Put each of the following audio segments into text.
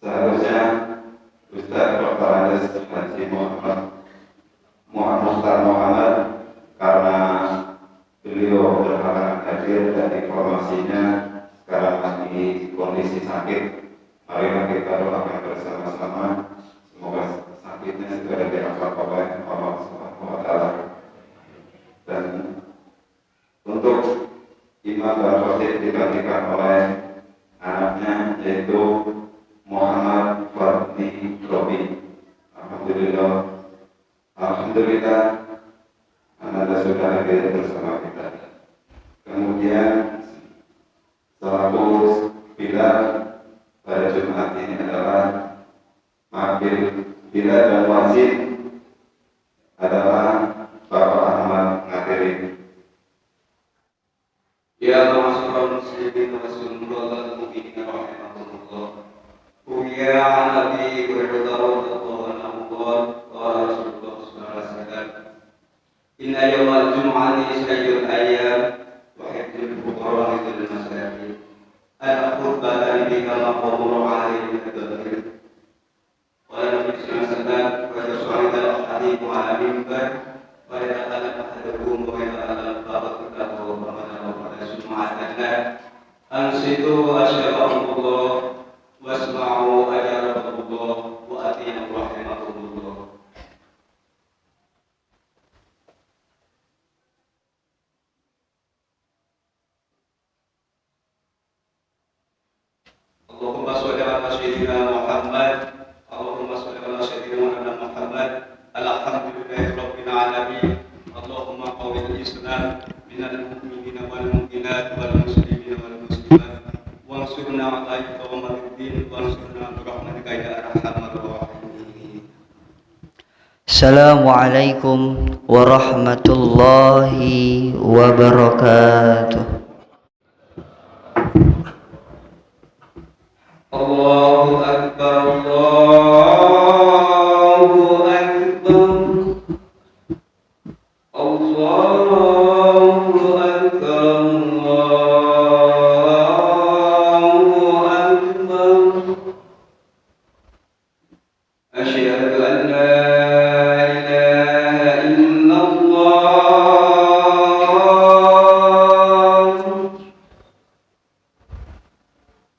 Seharusnya Ustaz Dr. Andes Haji Muhammad karena beliau berhalangan hadir dan informasinya sekarang lagi kondisi sakit. Marilah kita doakan bersama-sama semoga sakitnya segera diangkat oleh Allah Subhanahu wa Ta'ala. Dan untuk imam dan khotib digantikan oleh anaknya yaitu Muhammad Fadli Robi. Alhamdulillah Anda sudah hadir bersama kita. Kemudian selaku Bilal pada Jumat ini adalah Mabil Bilal dan Wazir adalah Bapak Ahmad Ngatirin. Ya ma'asyiral muslimin wa sunnatul mu'minin rahimahullah. Ya Nabi radhiyallahu anhu wa Rasulullah sallallahu alaihi wasallam. Inna yawmal jum'ati sayyidul ayyam wa hifdzul fuqara lil masakin. Al-khutbah bika maqamul alim al-dharir. Wa Nabi sallallahu alaihi wasallam wa rasulullah al-hadith ala mimbar wa yata'ala ahadukum wa yata'ala ba'dahu wa ma'ana ansitu asyarakumullah wasma'u ajarakumullah wa ati'u rahimakumullah. Allahumma sholli ala sayyidina Muhammad. Allahumma sholli ala sayyidina Muhammad. Alhamdulillahi rabbil alamin. Allahumma qawwil islam minal mu'minina wal mu'minat wal muslimina wal muslimat wansurna ala iqamatiddin wansurna bi rahmatika ya arhamar rahimin. Assalamualaikum warahmatullahi wabarakatuh. Allahu akbar, Allahu akbar, Allahu akbar, Allahu akbar. Asyhadu an la ilaha illallah.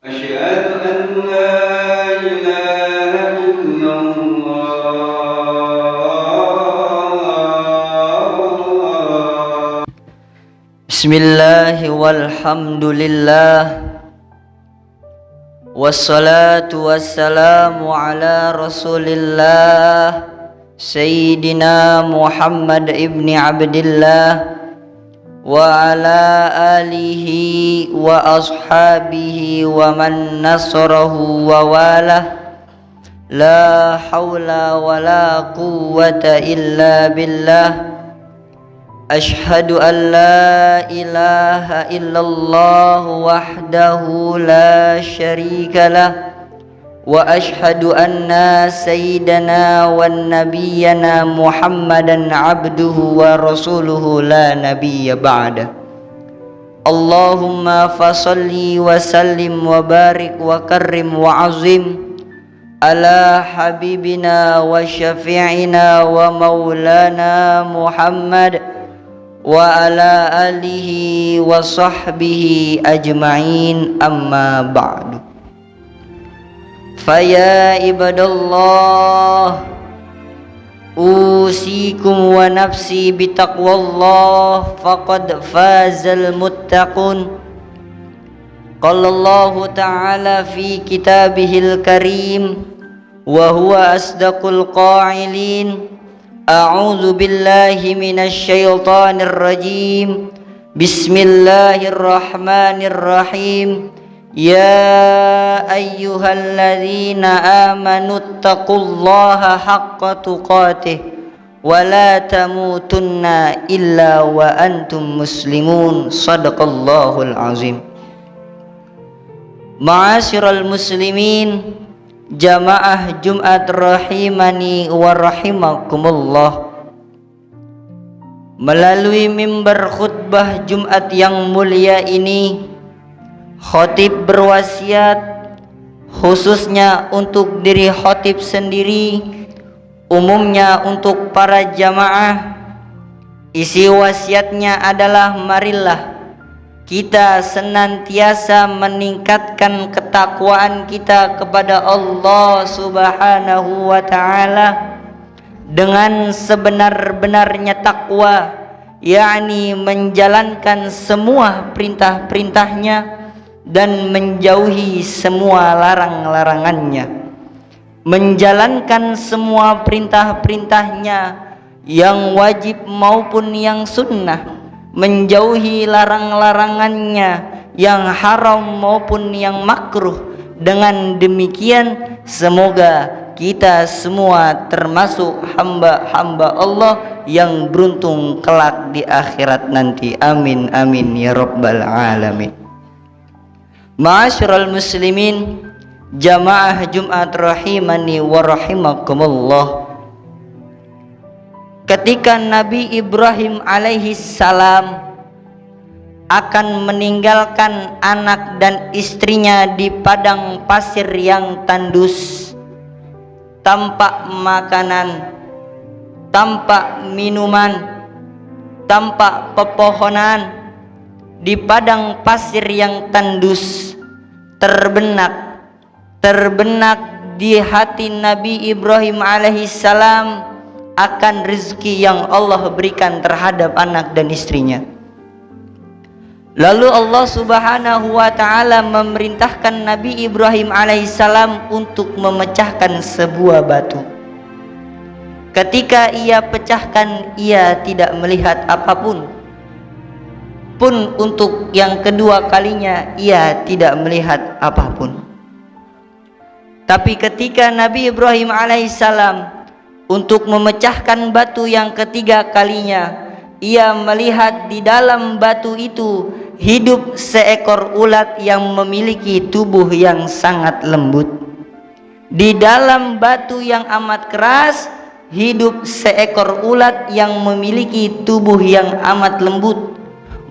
Asyhadu an la ilaha illallah. Bismillahi walhamdulillah wassalatu wassalamu ala rasulillah Sayyidina Muhammad ibni Abdillah wa ala alihi wa ashabihi wa man nasarahu wa walah. La hawla wa la quwwata illa billah. Ashhadu an la ilaha illallah wahdahu la syarika lah wa ashhadu anna sayyidana wa nabiyyana Muhammadan abduhu wa rasuluhu la nabiyya ba'da. Allahumma fasalli wa sallim wa barik wa karrim wa azim ala habibina wa syafi'ina wa maulana Muhammad wa ala alihi wa sahbihi ajma'in, amma ba'du. Faya ibadallah, usikum wa nafsi bitaqwallah faqad fazal muttaqun. Qala Allah ta'ala fi kitabihil karim wa huwa asdaqul qailin. A'udzu billahi minasy syaithanir rajim. Bismillahirrahmanirrahim. Ya ayyuhalladzina amanu taqullaha haqqa tuqatih wa la tamutunna illa wa antum muslimun. Shadaqallahul azim. Ma'asyiral muslimin, jamaah Jumat rahimani wa rahimakumullah. Melalui mimbar khutbah Jumat yang mulia ini, khatib berwasiat khususnya untuk diri khatib sendiri, umumnya untuk para jamaah. Isi wasiatnya adalah, marilah kita senantiasa meningkatkan ketakwaan kita kepada Allah Subhanahu wa ta'ala dengan sebenar-benarnya takwa, yakni menjalankan semua perintah-perintahnya dan menjauhi semua larang-larangannya, menjalankan semua perintah-perintahnya yang wajib maupun yang sunnah, menjauhi larang-larangannya yang haram maupun yang makruh. Dengan demikian semoga kita semua termasuk hamba-hamba Allah yang beruntung kelak di akhirat nanti. Amin amin ya rabbal alamin. Ma'asyiral muslimin, jamaah Jumat rahimani wa rahimakumullah. Ketika Nabi Ibrahim alaihi salam akan meninggalkan anak dan istrinya di padang pasir yang tandus, tanpa makanan, tanpa minuman, tanpa pepohonan, di padang pasir yang tandus, terbenak di hati Nabi Ibrahim alaihissalam akan rezeki yang Allah berikan terhadap anak dan istrinya. Lalu Allah Subhanahu wa ta'ala memerintahkan Nabi Ibrahim alaihissalam untuk memecahkan sebuah batu. Ketika ia pecahkan, ia tidak melihat apapun. Pun untuk yang kedua kalinya ia tidak melihat apapun. Tapi ketika Nabi Ibrahim alaihissalam untuk memecahkan batu yang ketiga kalinya, ia melihat di dalam batu itu hidup seekor ulat yang memiliki tubuh yang sangat lembut. Di dalam batu yang amat keras hidup seekor ulat yang memiliki tubuh yang amat lembut.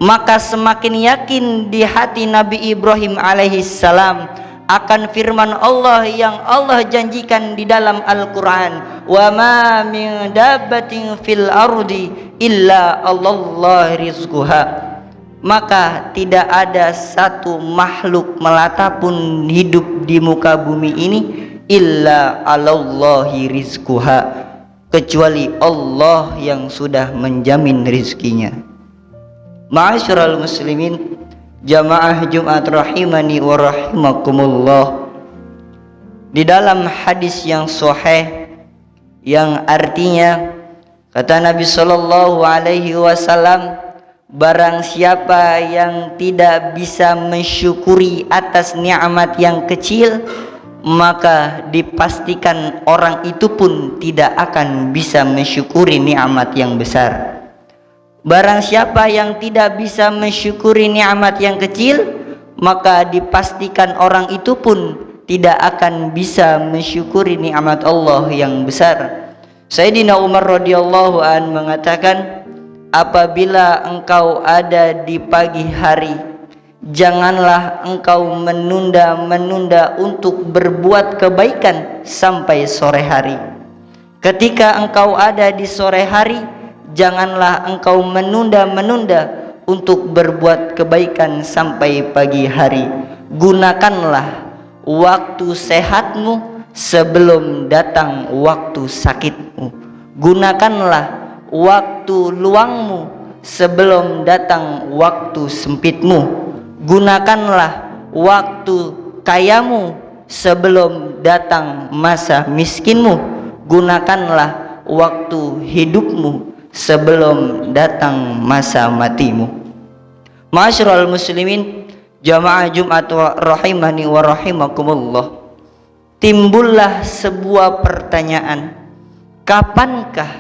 Maka semakin yakin di hati Nabi Ibrahim alaihissalam akan firman Allah yang Allah janjikan di dalam Al-Quran, wa ma min dabbatin fil ardi illa Allah rizquha. Maka tidak ada satu makhluk melata pun hidup di muka bumi ini illa Allahi rizquha, kecuali Allah yang sudah menjamin rizkinya. Ma'asyiral muslimin, jamaah Jumat rahimani wa rahimakumullah. Di dalam hadis yang sahih yang artinya kata Nabi sallallahu alaihi wasallam, barang siapa yang tidak bisa mensyukuri atas nikmat yang kecil, maka dipastikan orang itu pun tidak akan bisa mensyukuri nikmat yang besar. Barang siapa yang tidak bisa mensyukuri nikmat yang kecil, maka dipastikan orang itu pun tidak akan bisa mensyukuri nikmat Allah yang besar. Sayyidina Umar radhiyallahu an mengatakan, apabila engkau ada di pagi hari, janganlah engkau menunda-menunda untuk berbuat kebaikan sampai sore hari. Ketika engkau ada di sore hari, janganlah engkau menunda-menunda untuk berbuat kebaikan sampai pagi hari. Gunakanlah waktu sehatmu sebelum datang waktu sakitmu. Gunakanlah waktu luangmu sebelum datang waktu sempitmu. Gunakanlah waktu kayamu sebelum datang masa miskinmu. Gunakanlah waktu hidupmu sebelum datang masa matimu. Ma'asyiral muslimin, jamaah Jumat rahimani wa rahimakumullah. Timbullah sebuah pertanyaan, kapankah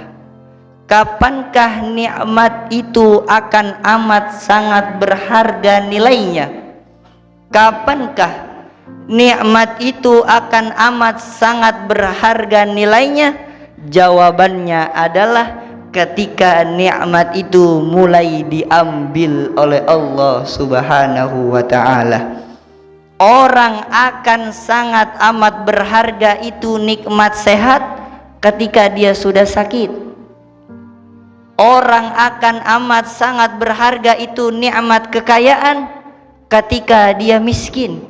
nikmat itu akan amat sangat berharga nilainya? Kapankah nikmat itu akan amat sangat berharga nilainya? Jawabannya adalah ketika nikmat itu mulai diambil oleh Allah Subhanahu wa ta'ala. Orang akan sangat amat berharga itu nikmat sehat ketika dia sudah sakit. Orang akan amat sangat berharga itu nikmat kekayaan ketika dia miskin.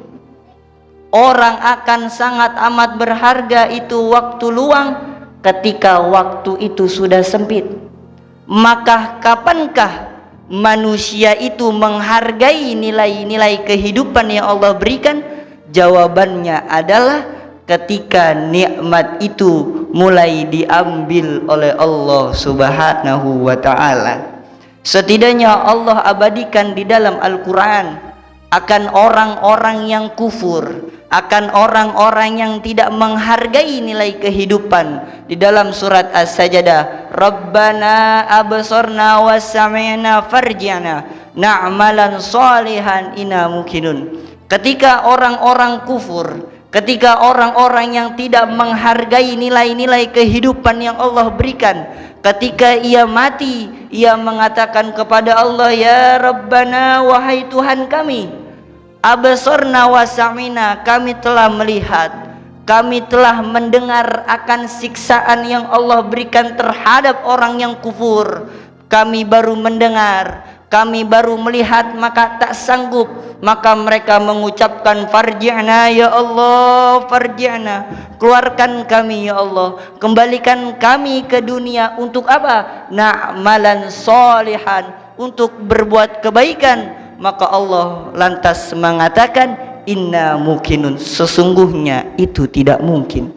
Orang akan sangat amat berharga itu waktu luang ketika waktu itu sudah sempit. Maka kapankah manusia itu menghargai nilai-nilai kehidupan yang Allah berikan? Jawabannya adalah ketika nikmat itu mulai diambil oleh Allah Subhanahu wa ta'ala. Setidaknya Allah abadikan di dalam Al-Quran akan orang-orang yang kufur, akan orang-orang yang tidak menghargai nilai kehidupan. Di dalam surat As-Sajdah, Rabbana absorna wa sami'na farji'na na'malan salihan inna mukinun. Ketika orang-orang kufur, ketika orang-orang yang tidak menghargai nilai-nilai kehidupan yang Allah berikan, ketika ia mati, ia mengatakan kepada Allah, ya Rabbana, wahai Tuhan kami, absorna wa sami'na, kami telah melihat, kami telah mendengar akan siksaan yang Allah berikan terhadap orang yang kufur. Kami baru mendengar, kami baru melihat, maka tak sanggup, maka mereka mengucapkan farji'na ya Allah, farji'na, keluarkan kami ya Allah, kembalikan kami ke dunia untuk apa? Na'malan sholihan, untuk berbuat kebaikan. Maka Allah lantas mengatakan inna mukinun, sesungguhnya itu tidak mungkin.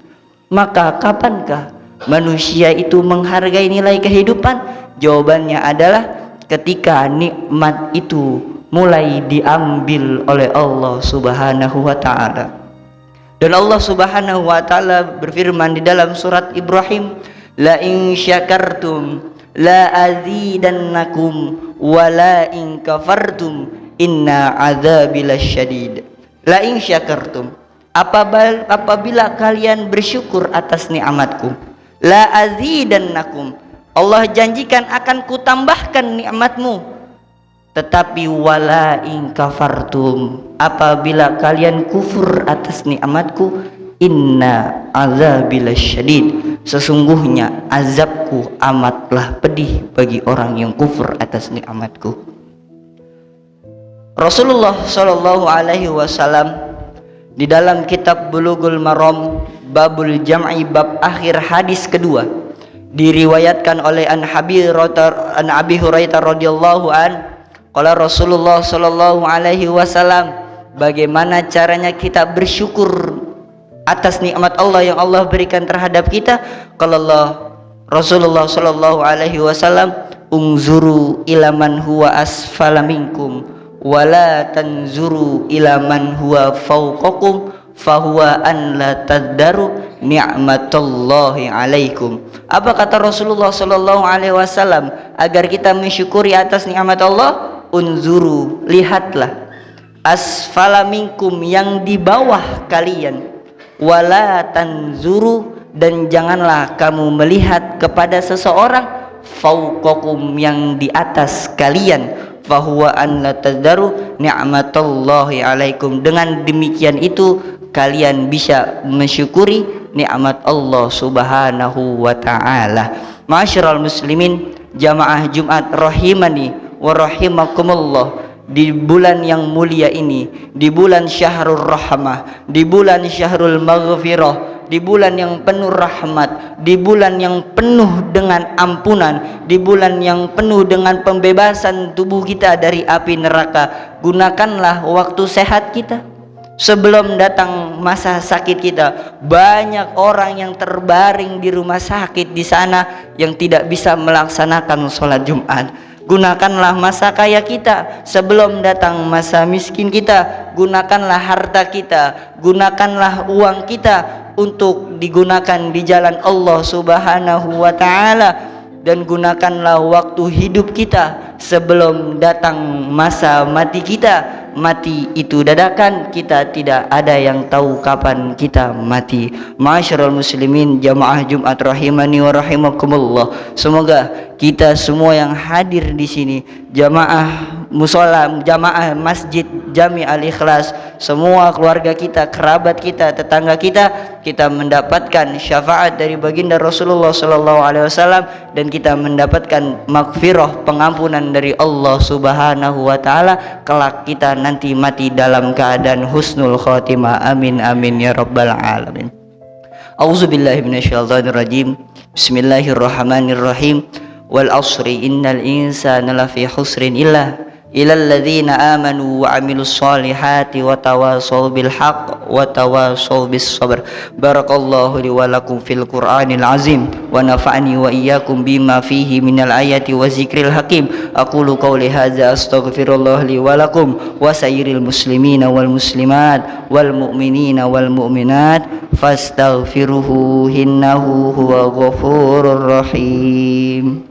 Maka kapankah manusia itu menghargai nilai kehidupan? Jawabannya adalah ketika nikmat itu mulai diambil oleh Allah Subhanahu wa ta'ala. Dan Allah Subhanahu wa ta'ala berfirman di dalam surat Ibrahim, la in syakartum la azidannakum wa la in kafartum inna adzabi lasyadid. La in syakartum, apabila kalian bersyukur atas nikmatku, la azidannakum, Allah janjikan akan kutambahkan nikmatmu. Tetapi wala in kafartum, apabila kalian kufur atas nikmatku, inna azabi lasyadid, sesungguhnya azabku amatlah pedih bagi orang yang kufur atas nikmatku. Rasulullah sallallahu alaihi wasallam di dalam kitab Bulughul Maram babul jam'i, bab akhir hadis kedua, diriwayatkan oleh an Abi Hurairah radhiyallahu an, qala Rasulullah sallallahu alaihi wasallam, bagaimana caranya kita bersyukur atas nikmat Allah yang Allah berikan terhadap kita? Kalau Rasulullah sallallahu alaihi wasallam, unzuru ila man huwa asfala minkum wala tanzuru ila man huwa fawqakum fahuwa an la taddaru ni'matallahi alaikum. Apa kata Rasulullah sallallahu alaihi wasallam agar kita mensyukuri atas nikmat Allah? Unzuru, lihatlah, asfala minkum, yang di bawah kalian, wala tanzuru, dan janganlah kamu melihat kepada seseorang, fauqakum, yang di atas kalian, fahuwa an la taddaru ni'matallahi alaikum. Dengan demikian itu kalian bisa mensyukuri nikmat Allah Subhanahu wa ta'ala. Ma'asyiral muslimin, jamaah Jumat rahimani wa rahimakumullah, di bulan yang mulia ini, di bulan syahrul rahmah, di bulan syahrul maghfirah, di bulan yang penuh rahmat, di bulan yang penuh dengan ampunan, di bulan yang penuh dengan pembebasan tubuh kita dari api neraka, gunakanlah waktu sehat kita, Sebelum datang masa sakit kita, banyak orang yang terbaring di rumah sakit di sana yang tidak bisa melaksanakan sholat Jumat. Gunakanlah masa kaya kita sebelum datang masa miskin kita. Gunakanlah harta kita, gunakanlah uang kita untuk digunakan di jalan Allah Subhanahu wa ta'ala, dan gunakanlah waktu hidup kita sebelum datang masa mati kita. Mati itu dadakan, kita tidak ada yang tahu kapan kita mati. Ma'asyiral muslimin jamaah Jumat rahimani wa rahimakumullah. Semoga kita semua yang hadir di sini, jamaah musola, jamaah masjid Jami Al-Ikhlas, semua keluarga kita, kerabat kita, tetangga kita, kita mendapatkan syafaat dari baginda Rasulullah sallallahu alaihi wasallam, dan kita mendapatkan magfirah, pengampunan dari Allah Subhanahu wa taala kelak kita nanti mati dalam keadaan husnul khotimah. Amin amin ya rabbal alamin. Auzubillahi minasyaitonir rajim. Bismillahirrahmanirrahim. Wal asri innal insana lafi khusrin illa illalladzina amanu wa amilus solihati wa tawasaw bil haqq wa tawasaw bis sabr. Barakallahu li wa lakum fil Qur'anil azim wa nafa'ani wa iyyakum bima fihi minal ayati wa zikril hakim. Aqulu qawli hadza astaghfirullah li wa lakum wa sayyiril muslimina wal muslimat wal mu'minina wal mu'minat fastaghfiruhu innahu huwa ghafurur rahim.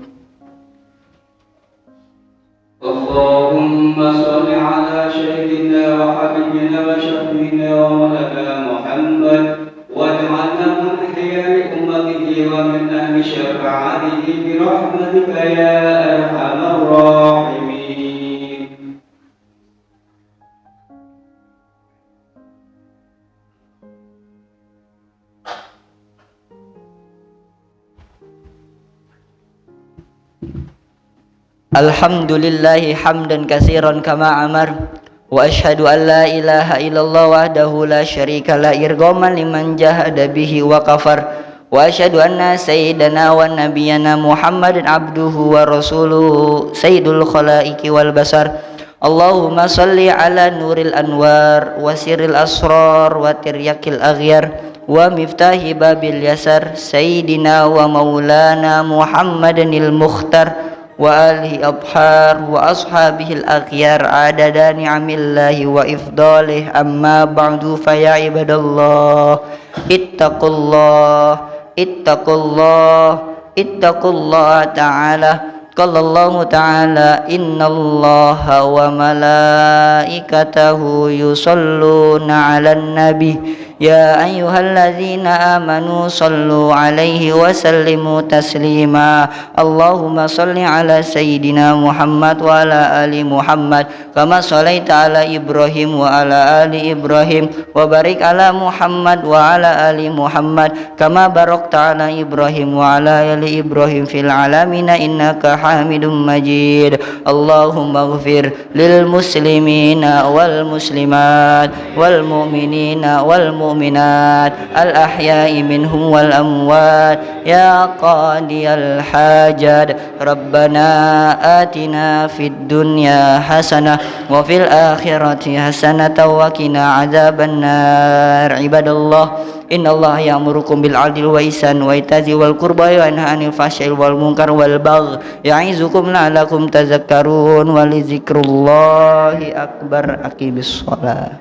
اللهم صل على سيدنا وحبيبنا وشفينا ومولانا محمد واجعلنا من خيار أمته ومن أهل شفاعته برحمتك يا أرحم الراحمين. Alhamdulillahi hamdan katsiran kama amar, wa asyhadu an la ilaha illallah wahdahu la syarika la irghaman liman jahada bihi wa kafar, wa asyhadu anna sayyidana wa nabiyyana Muhammadan abduhu wa rasuluhu sayyidul khalaiqi wal basar. Allahumma salli ala nuril anwar wa sirril asrar wa tiryakil aghyar wa miftahi babil yasar sayyidina wa maulana Muhammadanil mukhtar wa alihi abhar wa ashabihil akhyar adada ni'amillahi wa ifdalih. Amma ba'du fa ya ibadallah ittaqullah ta'ala. Qala Allah ta'ala innallaha wa malaikatahu yusalluna 'alan nabi ya ayyuhalladzina amanu sallu 'alaihi wa sallimu taslima. Allahumma salli 'ala sayyidina Muhammad wa 'ala ali Muhammad kama shallaita 'ala Ibrahim wa 'ala ali Ibrahim wa barik 'ala Muhammad wa 'ala ali Muhammad kama barakta 'ala Ibrahim wa 'ala ali Ibrahim fil 'alamin innaka Hamidum Majid. Allahumma ighfir lil muslimina wal muslimat wal mu'minina wal mu'minat al ahya'i minhum wal amwat ya qadiyal hajat. Rabbana atina fid dunya hasanah wa fil akhirati hasanah wa qina adzabannar. Ibadallah innallaha ya'murukum bil 'adli wa ihsan wa ita'i wal qurba wa yanha 'anil fahsya'i wal munkar wal baghi ya'izukum la'allakum tadhakkarun wa li dzikrullahi akbar. Aqimis shalah.